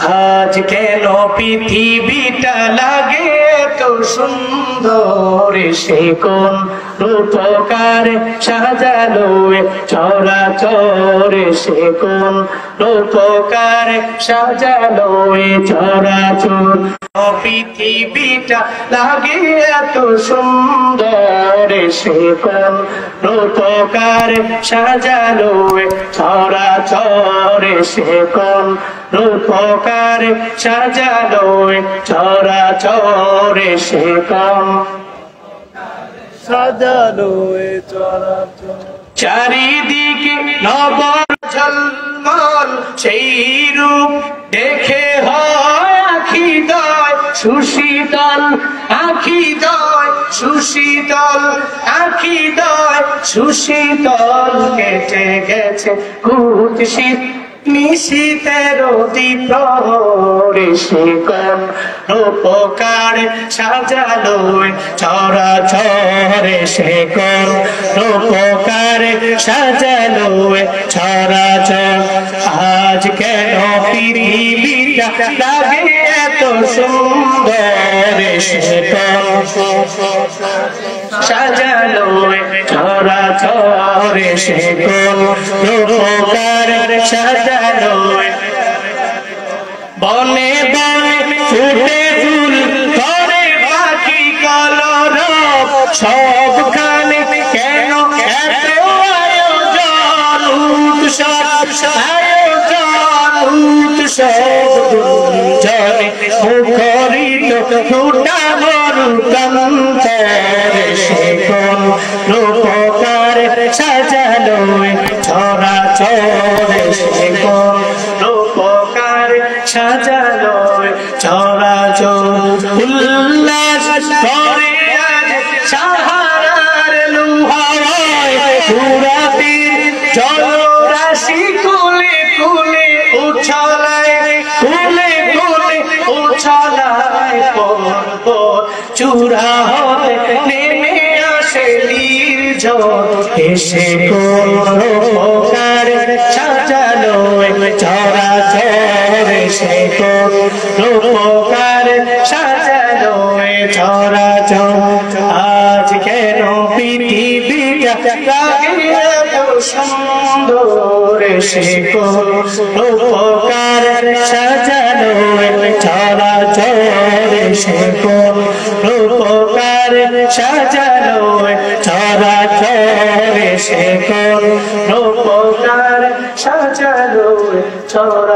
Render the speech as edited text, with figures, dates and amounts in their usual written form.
আজ কেন পৃথিবীটা লাগে এত সুন্দর, সে কোন রূপকার সাজালো চরাচর, সে কোন রূপকার সাজালো চরাচর। পৃথিবীটা লাগে এত সুন্দর, সে কোন রূপকার সাজালো চরাচর, সে কোন রূপকার সাজালো চরাচর, সে কোন সাজালো চরাচর। চারিদিকে নবর ঝলমল সেই রূপ দেখে হয় আখিদয় সুশীতল, আখিদয় সুশীতল, আখিদয় সুশীতল। কেটে গেছে কুৎসিত নিশীতের প্রহরে, সে কোন রূপকার সাজালো চরাচর, সে কোন রূপকার সাজালো চরাচর। আজ কেন পৃথিবীটা লাগে এত সুন্দর, সে কোন সাজালো চরাচর, সে কোন রূপকার সাজালো। বনে বনে ফুটে ফুল ধরে পাখি কলরব, সবখানে কেন এত আয়োজন উৎসব, আয়োজন উৎসব জনে মুখরিত ফুটা মরুকান্তর, সে কোন রূপকার সাজালো চরাচর, সে কোন রূপকার সাজালো চরাচর। উল্লাস করে আজ সাহারার লুহাওয়ায় ফুরাতের জলরাশি কুলে কুলে উছলায়, কুলে কুলে উছলায়। পর্বত চূড়া হতে নেমে আসে নির্ঝর, এসে কোন রূপকার সাজালো চরাচর, সে কোন রূপকার সাজালো চরাচর। আজ কেন পৃথিবীটা লাগে এত সুন্দর, সে কোন রূপকার সাজালো চরাচর, সে কোন রূপকার সাজালো চরাচর, সে কোন রূপকার সাজালো চরাচর।